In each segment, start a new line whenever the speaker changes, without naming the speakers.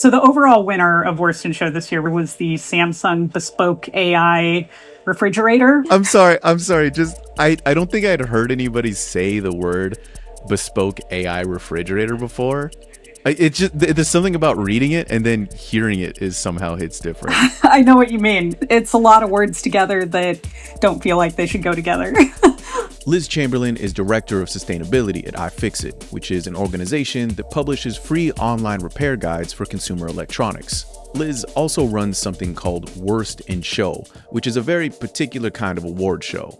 So the overall winner of Worst in Show this year was the Samsung Bespoke AI refrigerator.
I'm sorry. Just I don't think I'd heard anybody say the word bespoke AI refrigerator before. It just, there's something about reading it and then hearing it is somehow hits different.
I know what you mean. It's a lot of words together that don't feel like they should go together.
Liz Chamberlain is Director of Sustainability at iFixit, which is an organization that publishes free online repair guides for consumer electronics. Liz also runs something called Worst in Show, which is a very particular kind of award show.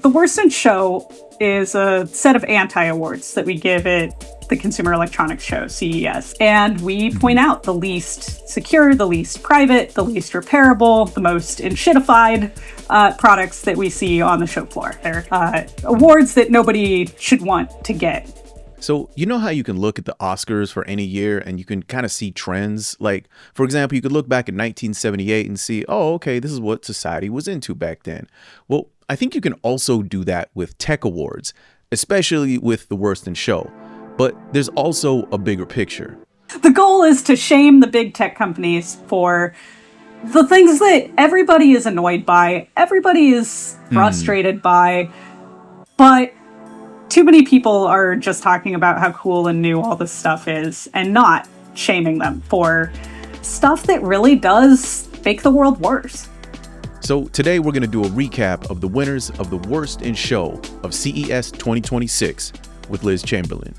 The Worst in Show is a set of anti-awards that we give at the Consumer Electronics Show, CES. And we point out the least secure, the least private, the least repairable, the most enshittified products that we see on the show floor. They're awards that nobody should want to get.
So you know how you can look at the Oscars for any year and you can kind of see trends? Like, for example, you could look back at 1978 and see, oh, okay, this is what society was into back then. Well, I think you can also do that with tech awards, especially with the Worst in Show. But there's also a bigger picture.
The goal is to shame the big tech companies for the things that everybody is annoyed by, everybody is frustrated by, but too many people are just talking about how cool and new all this stuff is and not shaming them for stuff that really does make the world worse.
So today we're going to do a recap of the winners of the Worst in Show of CES 2026 with Liz Chamberlain.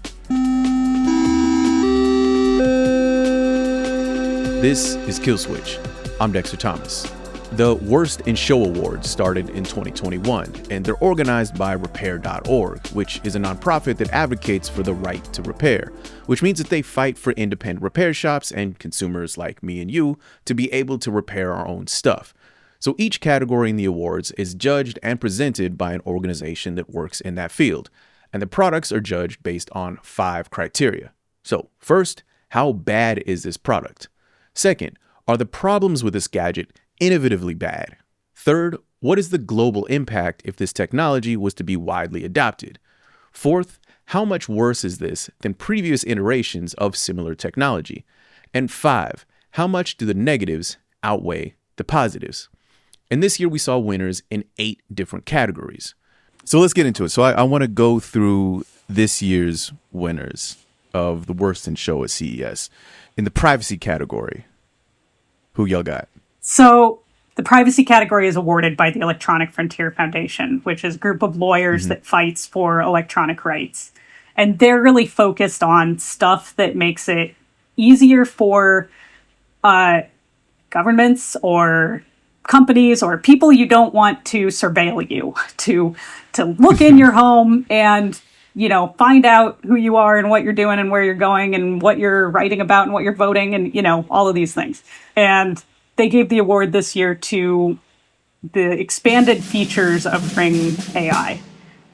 This is Kill Switch. I'm Dexter Thomas. The Worst in Show Awards started in 2021, and they're organized by repair.org, which is a nonprofit that advocates for the right to repair, which means that they fight for independent repair shops and consumers like me and you to be able to repair our own stuff. So each category in the awards is judged and presented by an organization that works in that field, and the products are judged based on 5 criteria. So first, how bad is this product? Second, are the problems with this gadget innovatively bad? Third, what is the global impact if this technology was to be widely adopted? Fourth, how much worse is this than previous iterations of similar technology? And 5, how much do the negatives outweigh the positives? And this year we saw winners in 8 different categories. So let's get into it. So I want to go through this year's winners of the Worst in Show at CES. In the privacy category, who y'all got?
So the privacy category is awarded by the Electronic Frontier Foundation, which is a group of lawyers that fights for electronic rights. And they're really focused on stuff that makes it easier for governments or companies or people you don't want to surveil you, to look in your home and, you know, find out who you are and what you're doing and where you're going and what you're writing about and what you're voting and, you know, all of these things. And they gave the award this year to the expanded features of Ring AI.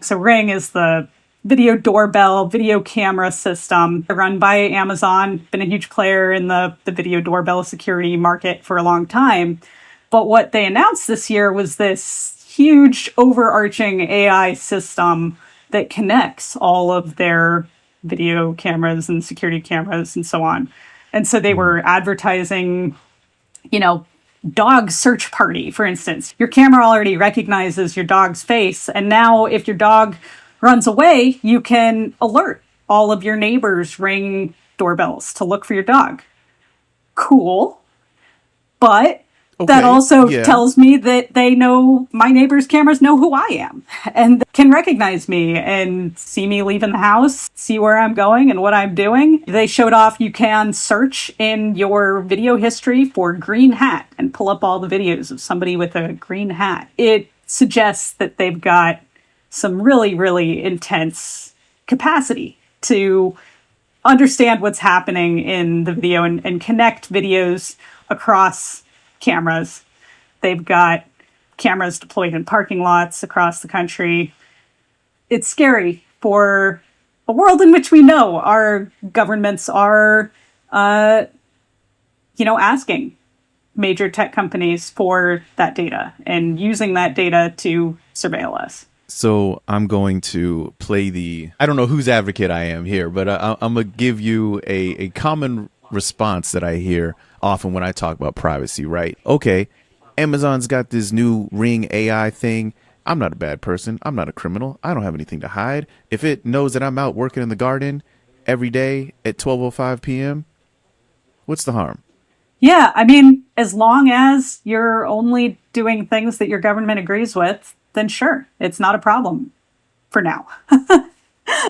So Ring is the video doorbell, video camera system run by Amazon, been a huge player in the video doorbell security market for a long time. But what they announced this year was this huge overarching AI system that connects all of their video cameras and security cameras and so on. And so they were advertising, you know, dog search party, for instance. Your camera already recognizes your dog's face. And now if your dog runs away, you can alert all of your neighbors' Ring doorbells to look for your dog. Cool. But that also tells me that they know my neighbor's cameras know who I am and can recognize me and see me leaving the house, see where I'm going and what I'm doing. They showed off you can search in your video history for green hat and pull up all the videos of somebody with a green hat. It suggests that they've got some really, really intense capacity to understand what's happening in the video and connect videos across cameras. They've got cameras deployed in parking lots across the country. It's scary for a world in which we know our governments are, asking major tech companies for that data and using that data to surveil us.
So I'm going to play I don't know whose advocate I am here, but I'm going to give you a common response that I hear often when I talk about privacy, right? Okay, Amazon's got this new Ring AI thing. I'm not a bad person. I'm not a criminal. I don't have anything to hide. If it knows that I'm out working in the garden every day at 12:05 p.m., what's the harm?
Yeah, I mean, as long as you're only doing things that your government agrees with, then sure, it's not a problem for now.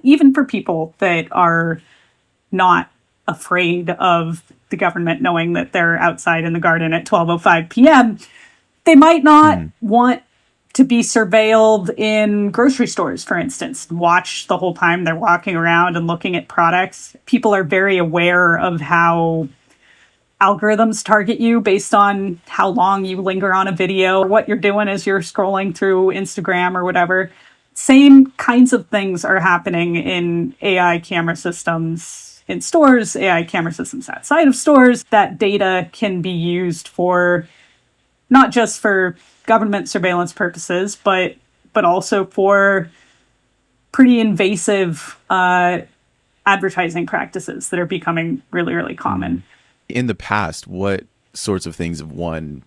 Even for people that are not afraid of the government knowing that they're outside in the garden at 12:05 p.m., they might not want to be surveilled in grocery stores, for instance, watch the whole time they're walking around and looking at products. People are very aware of how algorithms target you based on how long you linger on a video, or what you're doing as you're scrolling through Instagram or whatever. Same kinds of things are happening in AI camera systems in stores, AI camera systems outside of stores. That data can be used for not just for government surveillance purposes, but also for pretty invasive advertising practices that are becoming really, really common.
In the past, what sorts of things have won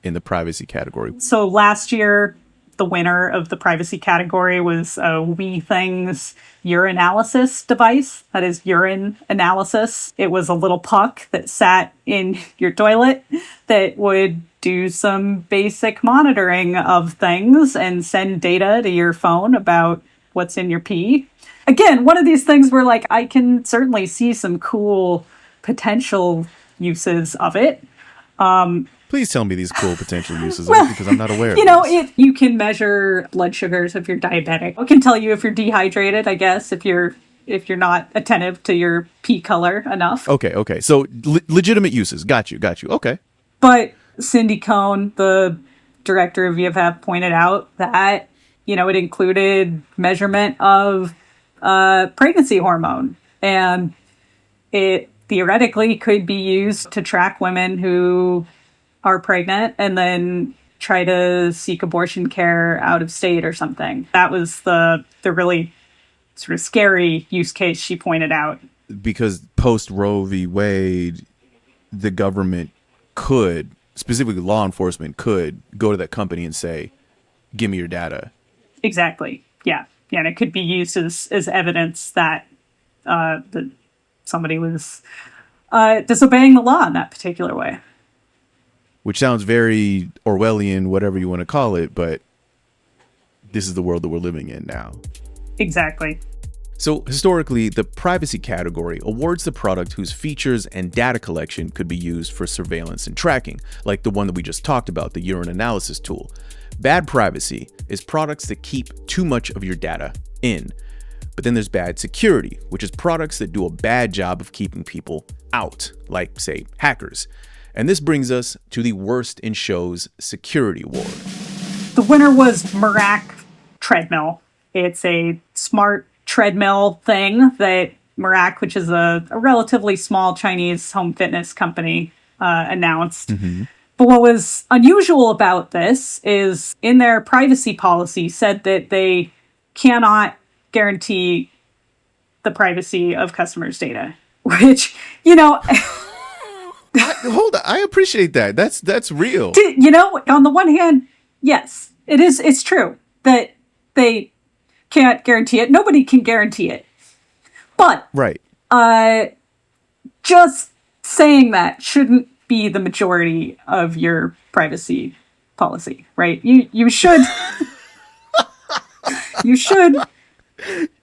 in the privacy category?
So last year, the winner of the privacy category was a WeThings urinalysis device. That is urine analysis. It was a little puck that sat in your toilet that would do some basic monitoring of things and send data to your phone about what's in your pee. Again, one of these things where like I can certainly see some cool potential uses of it.
Please tell me these cool potential uses of it, because I'm not aware of
these. You can measure blood sugars if you're diabetic. It can tell you if you're dehydrated, I guess, if you're not attentive to your pee color enough.
Okay. So legitimate uses. Got you. Okay.
But Cindy Cohn, the director of VFF, pointed out that, it included measurement of pregnancy hormone. And it theoretically could be used to track women who are pregnant and then try to seek abortion care out of state or something. That was the really sort of scary use case she pointed out.
Because post Roe v. Wade, the government could, specifically law enforcement, could go to that company and say, give me your data.
Exactly. Yeah. And it could be used as evidence that that somebody was disobeying the law in that particular way.
Which sounds very Orwellian, whatever you want to call it, but this is the world that we're living in now.
Exactly.
So historically, the privacy category awards the product whose features and data collection could be used for surveillance and tracking, like the one that we just talked about, the urine analysis tool. Bad privacy is products that keep too much of your data in. But then there's bad security, which is products that do a bad job of keeping people out, like, say, hackers. And this brings us to the Worst in Show's Security Award.
The winner was merach treadmill. It's a smart treadmill thing that merach, which is a relatively small Chinese home fitness company, announced. Mm-hmm. But what was unusual about this is in their privacy policy said that they cannot guarantee the privacy of customers' data, which,
hold on, I appreciate that. That's real.
On the one hand, yes, it's true that they can't guarantee it. Nobody can guarantee it. But
right.
Just saying that shouldn't be the majority of your privacy policy, right? You should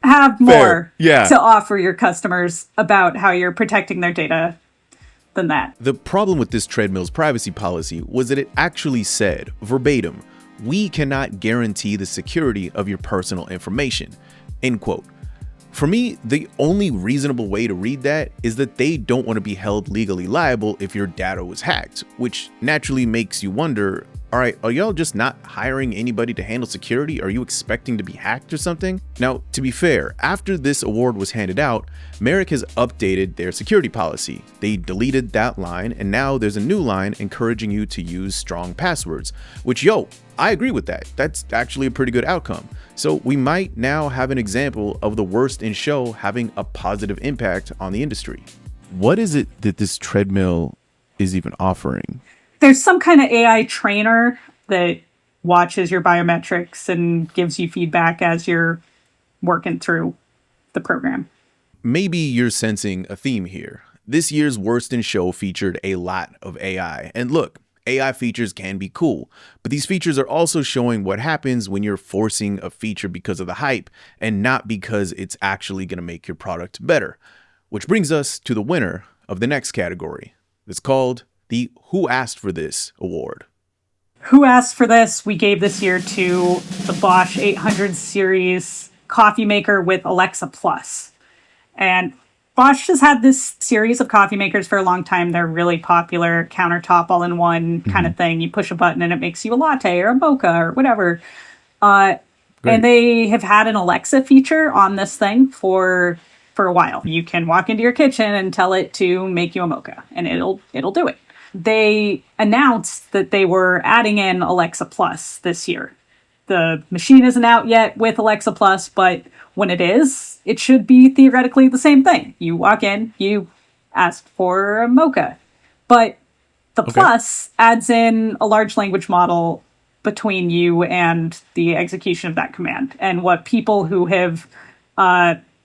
have more to offer your customers about how you're protecting their data than that.
The problem with this treadmill's privacy policy was that it actually said, verbatim, "We cannot guarantee the security of your personal information," end quote. For me, the only reasonable way to read that is that they don't want to be held legally liable if your data was hacked, which naturally makes you wonder, all right, are y'all just not hiring anybody to handle security? Are you expecting to be hacked or something? Now, to be fair, after this award was handed out, merach has updated their security policy. They deleted that line, and now there's a new line encouraging you to use strong passwords, which, I agree with that. That's actually a pretty good outcome. So we might now have an example of the Worst in Show having a positive impact on the industry. What is it that this treadmill is even offering?
There's some kind of AI trainer that watches your biometrics and gives you feedback as you're working through the program.
Maybe you're sensing a theme here. This year's Worst in Show featured a lot of AI. And look, AI features can be cool, but these features are also showing what happens when you're forcing a feature because of the hype and not because it's actually going to make your product better. Which brings us to the winner of the next category. It's called the Who Asked for This award.
Who Asked for This? We gave this year to the Bosch 800 series coffee maker with Alexa Plus. And Bosch has had this series of coffee makers for a long time. They're really popular, countertop, all-in-one kind of thing. You push a button and it makes you a latte or a mocha or whatever. And they have had an Alexa feature on this thing for a while. You can walk into your kitchen and tell it to make you a mocha, and it'll do it. They announced that they were adding in Alexa Plus this year. The machine isn't out yet with Alexa Plus, but when it is, it should be theoretically the same thing. You walk in, you ask for a mocha. But the Plus adds in a large language model between you and the execution of that command. And what people who have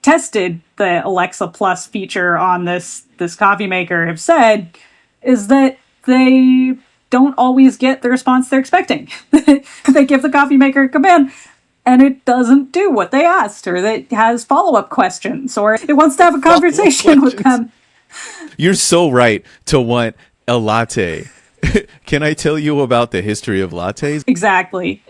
tested the Alexa Plus feature on this coffee maker have said is that they don't always get the response they're expecting. They give the coffee maker a command and it doesn't do what they asked, or that it has follow-up questions, or it wants to have a conversation with them.
You're so right to want a latte. Can I tell you about the history of lattes?
Exactly.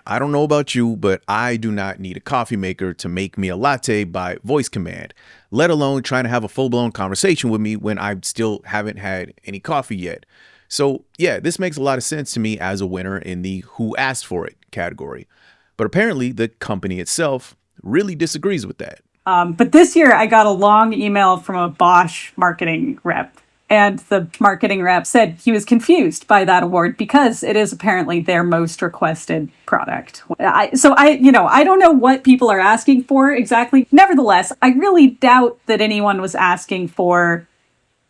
I don't know about you, but I do not need a coffee maker to make me a latte by voice command, let alone trying to have a full-blown conversation with me when I still haven't had any coffee yet. So yeah, this makes a lot of sense to me as a winner in the Who Asked for It category. But apparently the company itself really disagrees with that.
But this year I got a long email from a Bosch marketing rep. And the marketing rep said he was confused by that award because it is apparently their most requested product. I don't know what people are asking for exactly. Nevertheless, I really doubt that anyone was asking for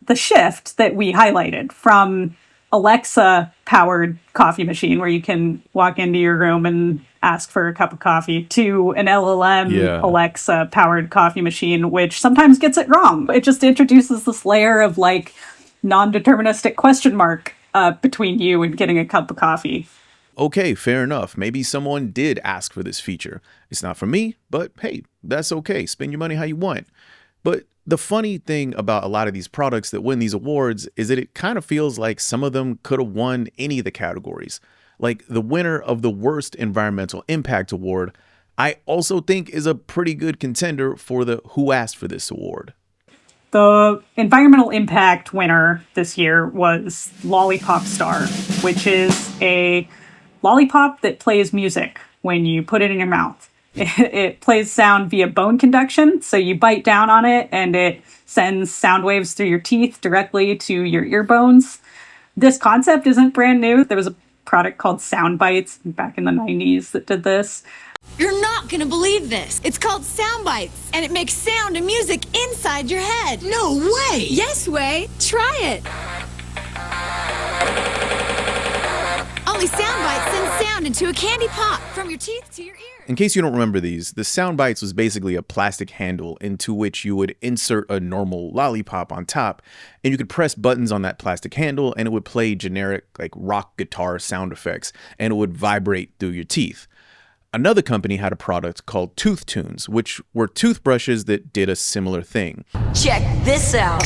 the shift that we highlighted from Alexa-powered coffee machine where you can walk into your room and ask for a cup of coffee to an LLM Alexa-powered coffee machine, which sometimes gets it wrong. It just introduces this layer of non-deterministic question mark between you and getting a cup of coffee.
Okay, fair enough. Maybe someone did ask for this feature. It's not for me, but hey, that's okay. Spend your money how you want. But the funny thing about a lot of these products that win these awards is that it kind of feels like some of them could have won any of the categories. Like the winner of the Worst Environmental Impact Award, I also think is a pretty good contender for the Who Asked for This award.
The environmental impact winner this year was Lollipop Star, which is a lollipop that plays music when you put it in your mouth. It plays sound via bone conduction, so you bite down on it and it sends sound waves through your teeth directly to your ear bones. This concept isn't brand new. There was a product called Sound Bites back in the 90s that did this.
You're not gonna believe this. It's called Sound Bites, and it makes sound and music inside your head.
No way!
Yes way. Try it. Only Sound Bites send sound into a candy pop from your teeth to your ear.
In case you don't remember these, the Sound Bites was basically a plastic handle into which you would insert a normal lollipop on top, and you could press buttons on that plastic handle and it would play generic rock guitar sound effects and it would vibrate through your teeth. Another company had a product called Tooth Tunes, which were toothbrushes that did a similar thing.
Check this out.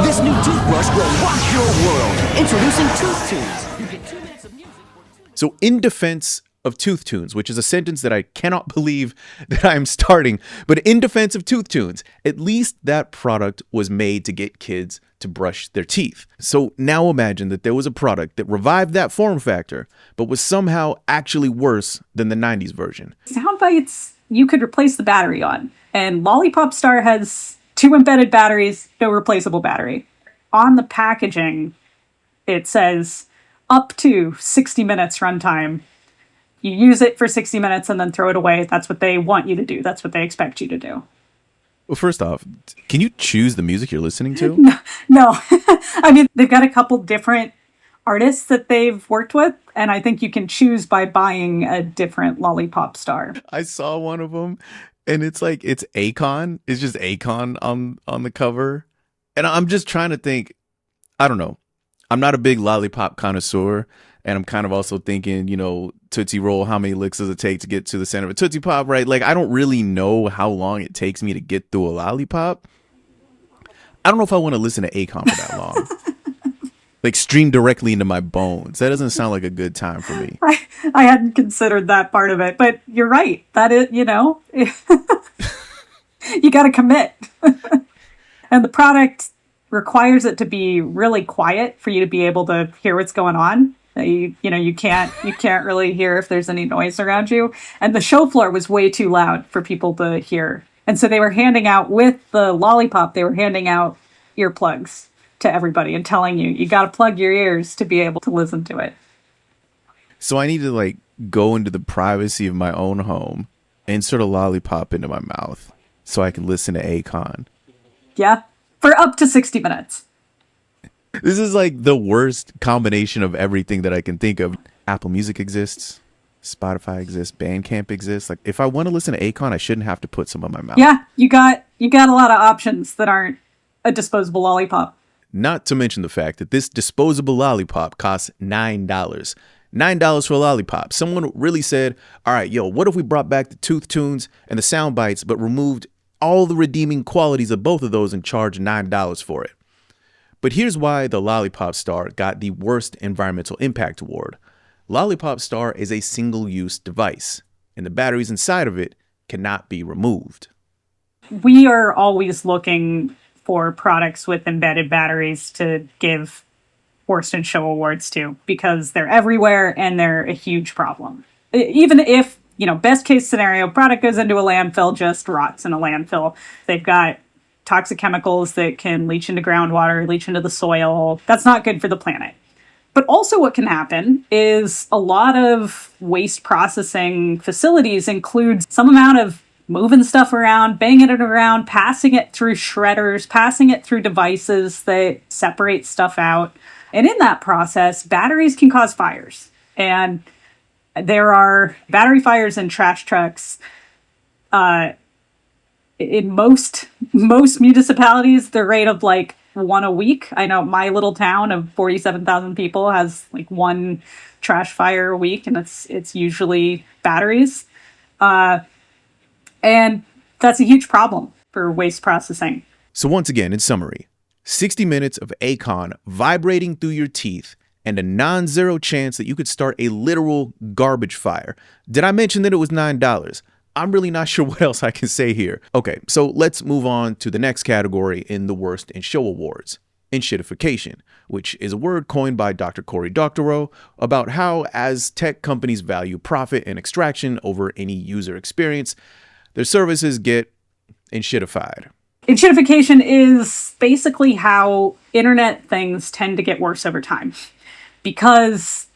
This new toothbrush will rock your world. Introducing Tooth Tunes. You get 2 minutes of music.
So in defense of Tooth Tunes, which is a sentence that I cannot believe that I'm starting, but in defense of Tooth Tunes, at least that product was made to get kids to brush their teeth. So now imagine that there was a product that revived that form factor, but was somehow actually worse than the 90s version.
Sound Bites you could replace the battery on, and Lollipop Star has 2 embedded batteries, no replaceable battery. On the packaging, it says up to 60 minutes runtime. You use it for 60 minutes and then throw it away. That's what they want you to do. That's what they expect you to do.
Well, first off, can you choose the music you're listening to?
No. I mean, they've got a couple different artists that they've worked with, and I think you can choose by buying a different lollipop star.
I saw one of them, and it's Akon. It's just Akon on the cover, and I'm just trying to think. I don't know. I'm not a big lollipop connoisseur, and I'm kind of also thinking, Tootsie Roll, how many licks does it take to get to the center of a Tootsie Pop, right? Like, I don't really know how long it takes me to get through a lollipop. I don't know if I want to listen to Akon for that long. Like, stream directly into my bones. That doesn't sound like a good time for me.
I hadn't considered that part of it, but you're right. That is, you got to commit. And the product requires it to be really quiet for you to be able to hear what's going on. You can't really hear if there's any noise around you. And the show floor was way too loud for people to hear. And so they were handing out, with the lollipop, they were handing out earplugs to everybody and telling you got to plug your ears to be able to listen to it.
So I need to go into the privacy of my own home, insert a lollipop into my mouth so I can listen to Akon.
Yeah, for up to 60 minutes.
This is the worst combination of everything that I can think of. Apple Music exists. Spotify exists. Bandcamp exists. If I want to listen to Akon, I shouldn't have to put some in my mouth.
Yeah, you got a lot of options that aren't a disposable lollipop.
Not to mention the fact that this disposable lollipop costs $9. $9 for a lollipop. Someone really said, all right, what if we brought back the tooth tunes and the sound bites, but removed all the redeeming qualities of both of those and charged $9 for it? But here's why the Lollipop Star got the worst environmental impact award. Lollipop Star is a single-use device, and the batteries inside of it cannot be removed.
We are always looking for products with embedded batteries to give Worst in Show awards to, because they're everywhere and they're a huge problem. Even if, best case scenario, product goes into a landfill, just rots in a landfill. They've got toxic chemicals that can leach into groundwater, leach into the soil. That's not good for the planet. But also what can happen is a lot of waste processing facilities include some amount of moving stuff around, banging it around, passing it through shredders, passing it through devices that separate stuff out. And in that process, batteries can cause fires. And there are battery fires in trash trucks. In most municipalities, the rate of one a week. I know my little town of 47,000 people has one trash fire a week, and it's usually batteries. And that's a huge problem for waste processing.
So once again, in summary, 60 minutes of Akon vibrating through your teeth and a non-zero chance that you could start a literal garbage fire. Did I mention that it was $9? I'm really not sure what else I can say here. Okay, so let's move on to the next category in the Worst in Show Awards, enshittification, which is a word coined by Dr. Cory Doctorow about how, as tech companies value profit and extraction over any user experience, their services get enshittified.
Enshittification is basically how internet things tend to get worse over time, because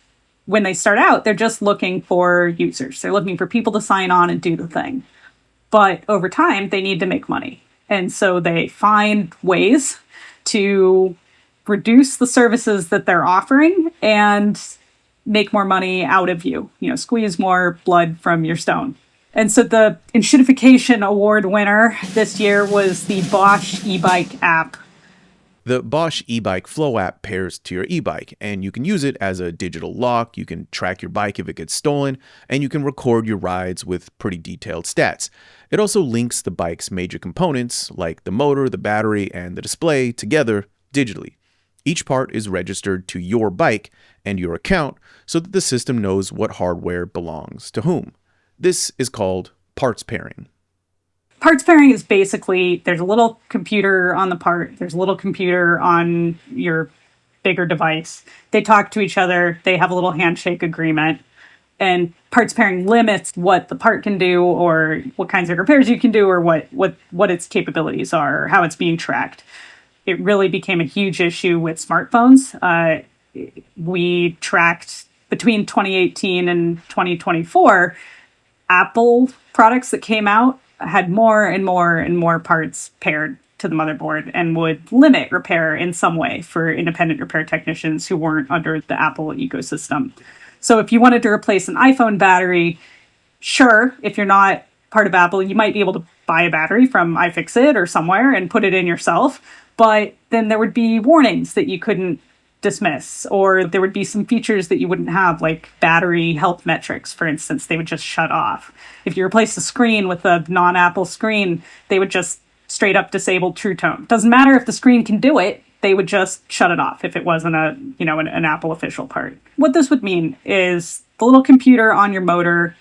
when they start out, they're just looking for users. They're looking for people to sign on and do the thing. But over time, they need to make money. And so they find ways to reduce the services that they're offering and make more money out of you. Squeeze more blood from your stone. And so the enshittification award winner this year was the Bosch e-bike app.
The Bosch e-bike Flow app pairs to your e-bike, and you can use it as a digital lock. You can track your bike if it gets stolen, and you can record your rides with pretty detailed stats. It also links the bike's major components, like the motor, the battery, and the display, together digitally. Each part is registered to your bike and your account so that the system knows what hardware belongs to whom. This is called parts pairing.
Parts pairing is basically, there's a little computer on the part, there's a little computer on your bigger device. They talk to each other, they have a little handshake agreement, and parts pairing limits what the part can do, or what kinds of repairs you can do, or what its capabilities are, or how it's being tracked. It really became a huge issue with smartphones. We tracked between 2018 and 2024 Apple products that came out had more and more and more parts paired to the motherboard and would limit repair in some way for independent repair technicians who weren't under the Apple ecosystem. So if you wanted to replace an iPhone battery, sure, if you're not part of Apple, you might be able to buy a battery from iFixit or somewhere and put it in yourself. But then there would be warnings that you couldn't dismiss, or there would be some features that you wouldn't have, like battery health metrics, for instance. They would just shut off. If you replace the screen with a non-Apple screen, they would just straight up disable True Tone. Doesn't matter if the screen can do it, they would just shut it off if it wasn't an Apple official part. What this would mean is the little computer on your motor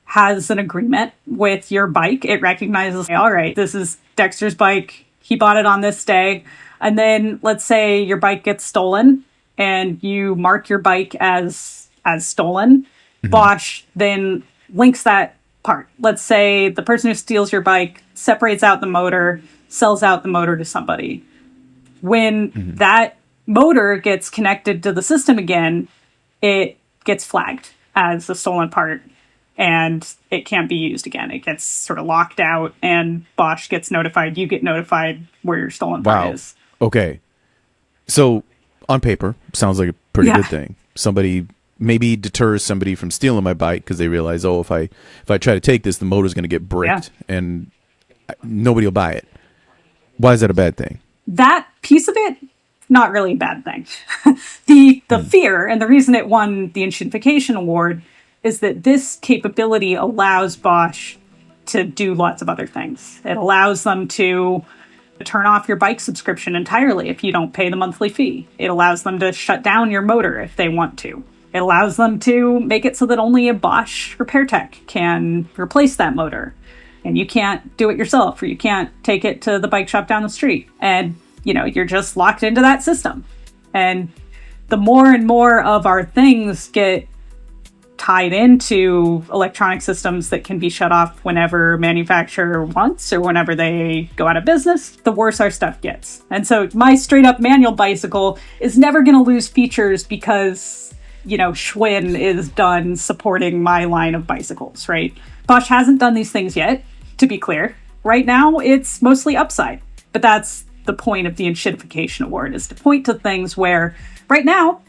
has an agreement with your bike. It recognizes, all right, this is Dexter's bike. He bought it on this day. And then let's say your bike gets stolen and you mark your bike as stolen. Mm-hmm. Bosch then links that part. Let's say the person who steals your bike separates out the motor, sells out the motor to somebody. When that motor gets connected to the system again, it gets flagged as a stolen part and it can't be used again. It gets sort of locked out and Bosch gets notified. You get notified where your stolen part is.
Okay. So on paper, sounds like a pretty good thing. Somebody maybe deters somebody from stealing my bike because they realize, if I try to take this, the motor's going to get bricked and nobody will buy it. Why is that a bad thing?
That piece of it, not really a bad thing. The fear, and the reason it won the enshittification award, is that this capability allows Bosch to do lots of other things. It allows them to turn off your bike subscription entirely if you don't pay the monthly fee. It allows them to shut down your motor if they want to. It allows them to make it so that only a Bosch repair tech can replace that motor. And you can't do it yourself, or you can't take it to the bike shop down the street. And, you're just locked into that system. And the more and more of our things get tied into electronic systems that can be shut off whenever manufacturer wants or whenever they go out of business, the worse our stuff gets. And so my straight up manual bicycle is never going to lose features because, Schwinn is done supporting my line of bicycles, right? Bosch hasn't done these things yet, to be clear. Right now, it's mostly upside. But that's the point of the enshittification award, is to point to things where right now,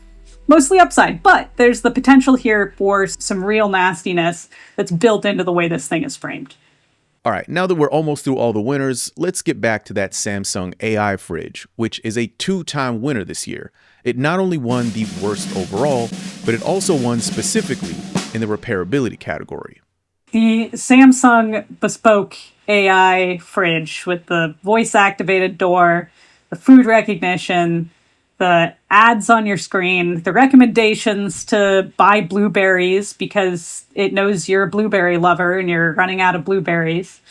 mostly upside, but there's the potential here for some real nastiness that's built into the way this thing is framed.
All right, now that we're almost through all the winners, let's get back to that Samsung AI fridge, which is a 2-time winner this year. It not only won the worst overall, but it also won specifically in the repairability category.
The Samsung bespoke AI fridge with the voice-activated door, the food recognition, the ads on your screen, the recommendations to buy blueberries because it knows you're a blueberry lover and you're running out of blueberries.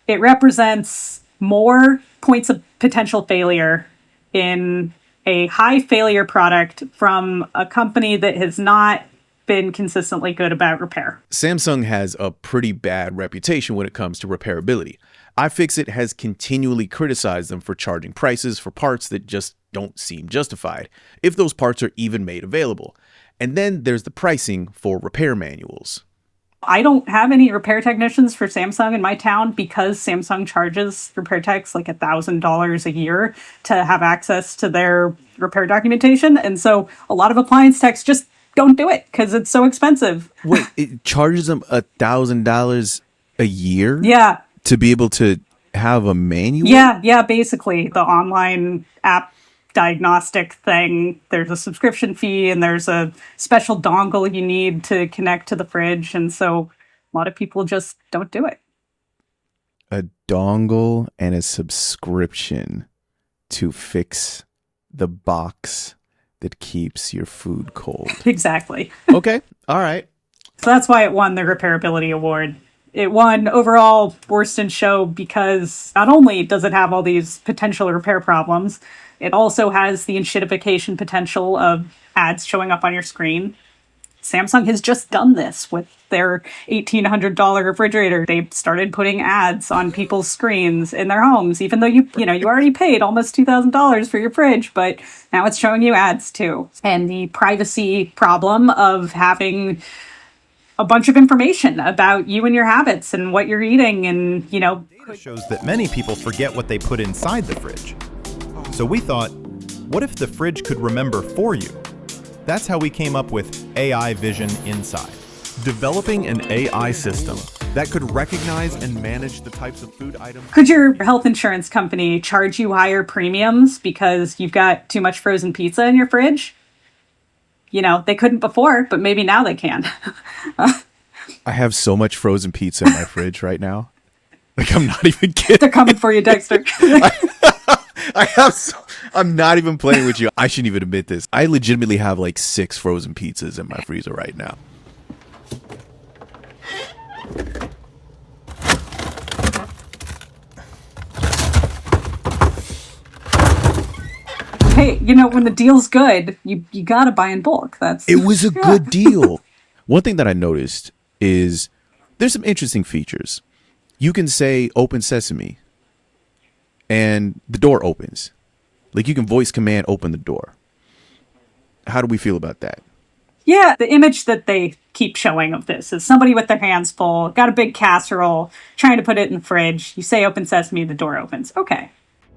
It represents more points of potential failure in a high failure product from a company that has not been consistently good about repair.
Samsung has a pretty bad reputation when it comes to repairability. iFixit has continually criticized them for charging prices for parts that just don't seem justified, if those parts are even made available. And then there's the pricing for repair manuals.
I don't have any repair technicians for Samsung in my town because Samsung charges repair techs like $1,000 a year to have access to their repair documentation. And so a lot of appliance techs just don't do it because it's so expensive.
Wait, it charges them $1,000 a year?
Yeah.
To be able to have a manual?
Yeah, basically. The online app diagnostic thing, there's a subscription fee and there's a special dongle you need to connect to the fridge. And so a lot of people just don't do it.
A dongle and a subscription to fix the box that keeps your food cold.
Exactly.
Okay. All right.
So that's why it won the Repairability Award. It won overall worst in show because not only does it have all these potential repair problems, it also has the enshittification potential of ads showing up on your screen. Samsung has just done this with their $1,800 refrigerator. They started putting ads on people's screens in their homes, even though you already paid almost $2,000 for your fridge, but now it's showing you ads too. And the privacy problem of having a bunch of information about you and your habits and what you're eating and,
Data shows that many people forget what they put inside the fridge. So we thought, what if the fridge could remember for you? That's how we came up with AI Vision Inside.
Developing an AI system that could recognize and manage the types of food items.
Could your health insurance company charge you higher premiums because you've got too much frozen pizza in your fridge? They couldn't before, but maybe now they can.
I have so much frozen pizza in my fridge right now. Like, I'm not even kidding.
They're coming for you, Dexter.
I'm not even playing with you. I shouldn't even admit this. I legitimately have like 6 frozen pizzas in my freezer right now.
Hey, when the deal's good, you gotta buy in bulk.
It was a good deal. One thing that I noticed is there's some interesting features. You can say open sesame and the door opens. Like, you can voice command open the door. How do we feel about that?
Yeah, the image that they keep showing of this is somebody with their hands full, got a big casserole, trying to put it in the fridge. You say open sesame, the door opens. Okay.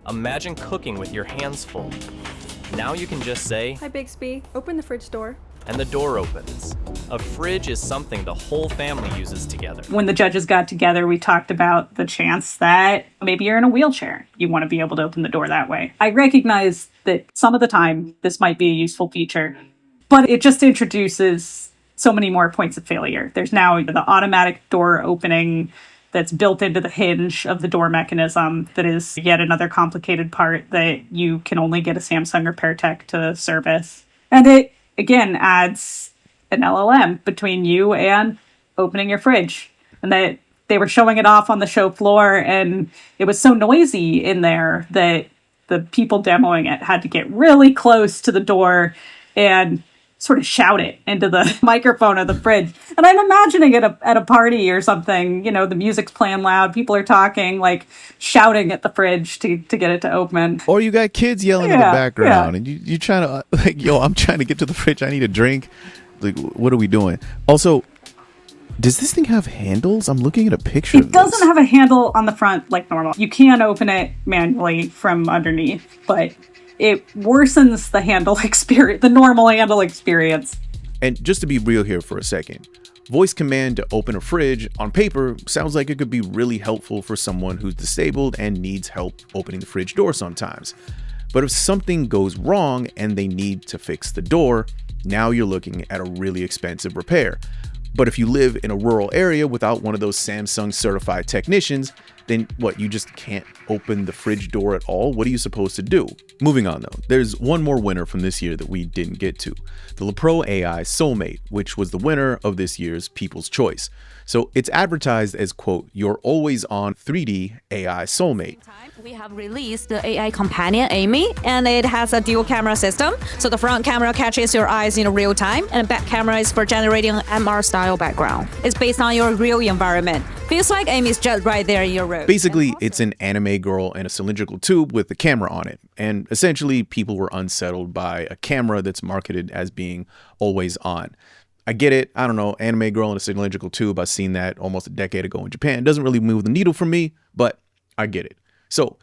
Imagine cooking with your hands full. Now you can just say,
"Hi, Bixby. Open the fridge door."
and the door opens. A fridge is something the whole family uses together.
When the judges got together, we talked about the chance that maybe you're in a wheelchair. You want to be able to open the door that way. I recognize that some of the time this might be a useful feature, but it just introduces so many more points of failure. There's now the automatic door opening that's built into the hinge of the door mechanism that is yet another complicated part that you can only get a Samsung repair tech to service. And it, again, adds an LLM between you and opening your fridge. And that they were showing it off on the show floor, and it was so noisy in there that the people demoing it had to get really close to the door and sort of shout it into the microphone of the fridge. And I'm imagining it at a party or something, the music's playing loud, people are talking, like shouting at the fridge to get it to open.
Or you got kids yelling in the background, and you're trying to, I'm trying to get to the fridge, I need a drink. Like, what are we doing? Also, does this thing have handles? I'm looking at a picture of this.
It doesn't have a handle on the front like normal. You can open it manually from underneath, but it worsens the handle experience, the normal handle experience.
And just to be real here for a second, voice command to open a fridge on paper sounds like it could be really helpful for someone who's disabled and needs help opening the fridge door sometimes. But if something goes wrong and they need to fix the door, now you're looking at a really expensive repair. But if you live in a rural area without one of those Samsung certified technicians, then what, you just can't open the fridge door at all? What are you supposed to do? Moving on though, there's one more winner from this year that we didn't get to. The lepro AI Soulmate, which was the winner of this year's People's Choice. So it's advertised as, quote, your always on 3D AI soulmate.
We have released the AI companion, Amy, and it has a dual camera system. So the front camera catches your eyes in real time, and the back camera is for generating an MR style background. It's based on your real environment. Feels like Amy's just right there in your room.
Basically, it's an anime girl in a cylindrical tube with a camera on it. And essentially, people were unsettled by a camera that's marketed as being always on. I get it. I don't know. Anime girl in a cylindrical tube. I've seen that almost a decade ago in Japan. It doesn't really move the needle for me, but I get it. So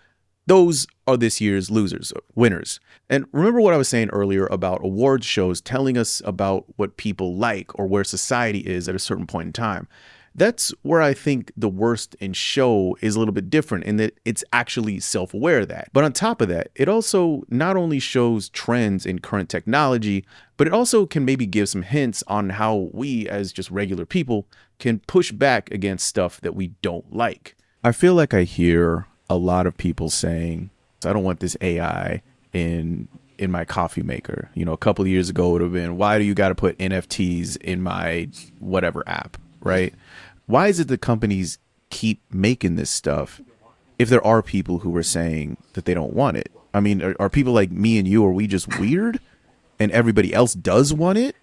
those are this year's losers, winners. And remember what I was saying earlier about awards shows telling us about what people like or where society is at a certain point in time. That's where I think the worst in show is a little bit different in that it's actually self-aware of that. But on top of that, it also not only shows trends in current technology, but it also can maybe give some hints on how we as just regular people can push back against stuff that we don't like. I feel like I hear a lot of people saying, I don't want this AI in my coffee maker. You know, a couple of years ago it would have been, why do you got to put NFTs in my whatever app, right? Why is it that companies keep making this stuff if there are people who are saying that they don't want it? I mean, are people like me and you, are we just weird and everybody else does want it?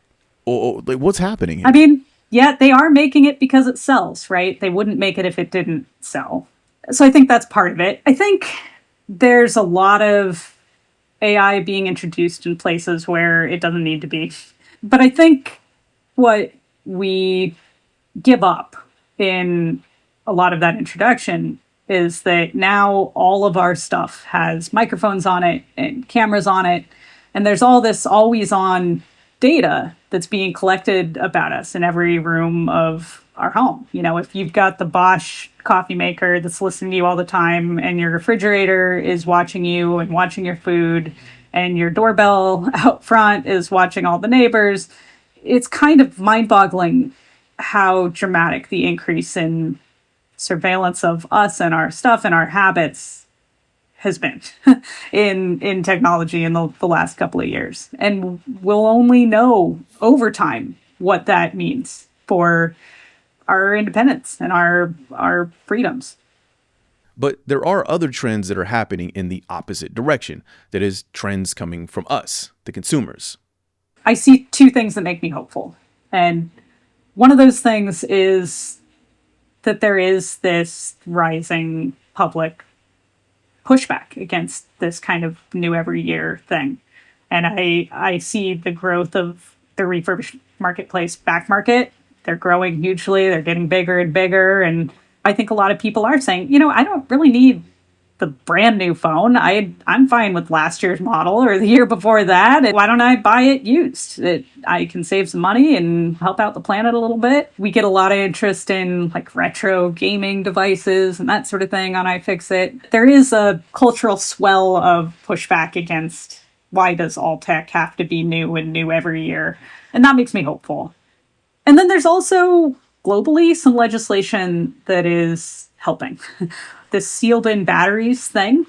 Or like, what's happening here?
I mean, yeah, they are making it because it sells, right? They wouldn't make it if it didn't sell. So I think that's part of it. I think there's a lot of AI being introduced in places where it doesn't need to be. But I think what we give up in a lot of that introduction is that now all of our stuff has microphones on it and cameras on it. And there's all this always on data that's being collected about us in every room of our home. You know, if you've got the Bosch coffee maker that's listening to you all the time, and your refrigerator is watching you and watching your food, and your doorbell out front is watching all the neighbors, it's kind of mind-boggling how dramatic the increase in surveillance of us and our stuff and our habits has been in technology in the last couple of years. And we'll only know over time what that means for our independence and our freedoms.
But there are other trends that are happening in the opposite direction. That is, trends coming from us, the consumers.
I see two things that make me hopeful. And one of those things is that there is this rising public pushback against this kind of new every year thing. And I see the growth of the refurbished marketplace back market. They're growing hugely. They're getting bigger and bigger. And I think a lot of people are saying, you know, I don't really need the brand new phone. I'm fine with last year's model or the year before that. And why don't I buy it used? I can save some money and help out the planet a little bit. We get a lot of interest in like retro gaming devices and that sort of thing on iFixit. There is a cultural swell of pushback against why does all tech have to be new and new every year? And that makes me hopeful. And then there's also globally some legislation that is helping. This sealed-in batteries thing.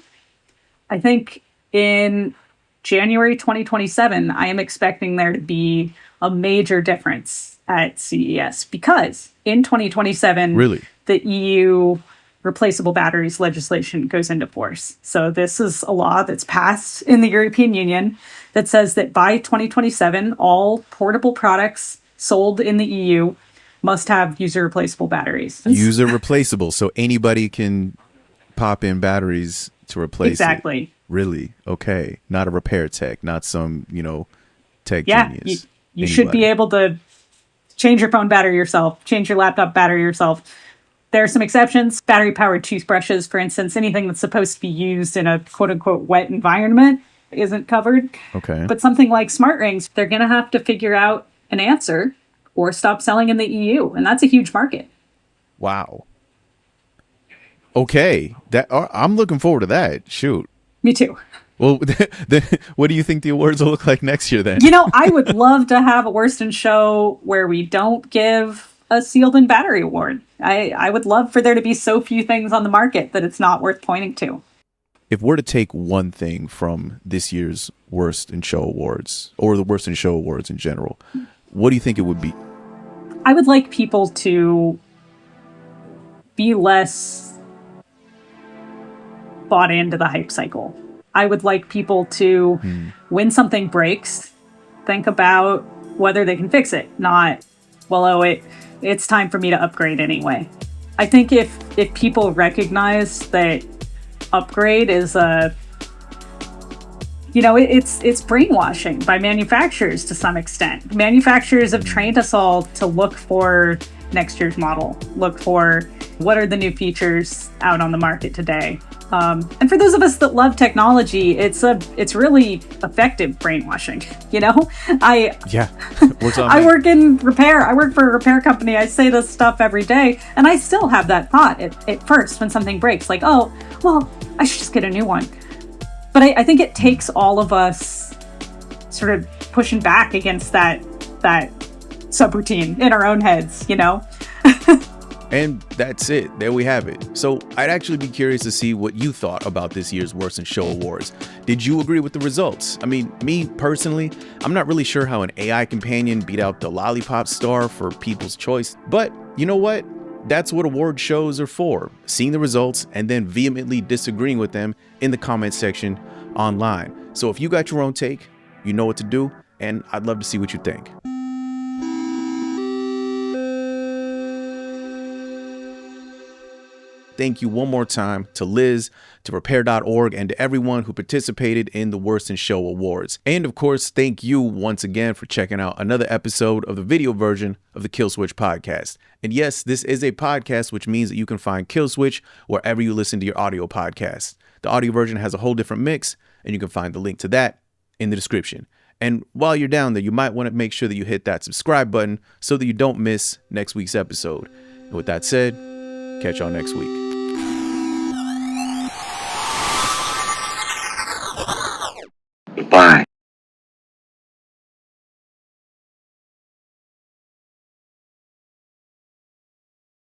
I think in January 2027, I am expecting there to be a major difference at CES because in 2027,
Really?
the EU replaceable batteries legislation goes into force. So this is a law that's passed in the European Union that says that by 2027, all portable products sold in the EU must have user replaceable batteries.
User replaceable, so anybody can pop in batteries to replace
Exactly.
it. Really? Okay. Not a repair tech, not some, tech
Yeah,
genius.
you should be able to change your phone battery yourself, change your laptop battery yourself. There are some exceptions. Battery-powered toothbrushes, for instance, anything that's supposed to be used in a quote-unquote wet environment isn't covered.
Okay.
But something like smart rings, they're going to have to figure out an answer or stop selling in the EU. And that's a huge market.
Wow. Okay. I'm looking forward to that. Shoot.
Me too.
Well, then what do you think the awards will look like next year then?
You know, I would love to have a Worst in Show where we don't give a sealed-in battery award. I would love for there to be so few things on the market that it's not worth pointing to.
If we're to take one thing from this year's Worst in Show awards, or the Worst in Show awards in general, what do you think it would be?
I would like people to be less bought into the hype cycle. I would like people to, when something breaks, think about whether they can fix it, not, well, it's time for me to upgrade anyway. I think if people recognize that upgrade is it's brainwashing by manufacturers to some extent. Manufacturers have trained us all to look for next year's model, look for what are the new features out on the market today. And for those of us that love technology, it's really effective brainwashing.
Yeah.
I work in repair. I work for a repair company. I say this stuff every day, and I still have that thought at first when something breaks, like, oh, well, I should just get a new one. But I think it takes all of us sort of pushing back against that subroutine in our own heads,
And that's it. There we have it. So I'd actually be curious to see what you thought about this year's Worst in Show Awards. Did you agree with the results? I mean, me personally, I'm not really sure how an AI companion beat out the lollipop star for People's Choice. But you know what? That's what award shows are for. Seeing the results and then vehemently disagreeing with them in the comment section online. So if you got your own take, you know what to do, and I'd love to see what you think. thank you one more time to Liz, to repair.org, and to everyone who participated in the Worst in Show Awards. And of course, thank you once again for checking out another episode of the video version of the Kill Switch podcast. And yes, this is a podcast, which means that you can find Kill Switch wherever you listen to your audio podcasts. The audio version has a whole different mix, and you can find the link to that in the description. And while you're down there, you might want to make sure that you hit that subscribe button so that you don't miss next week's episode. And with that said, catch y'all next week.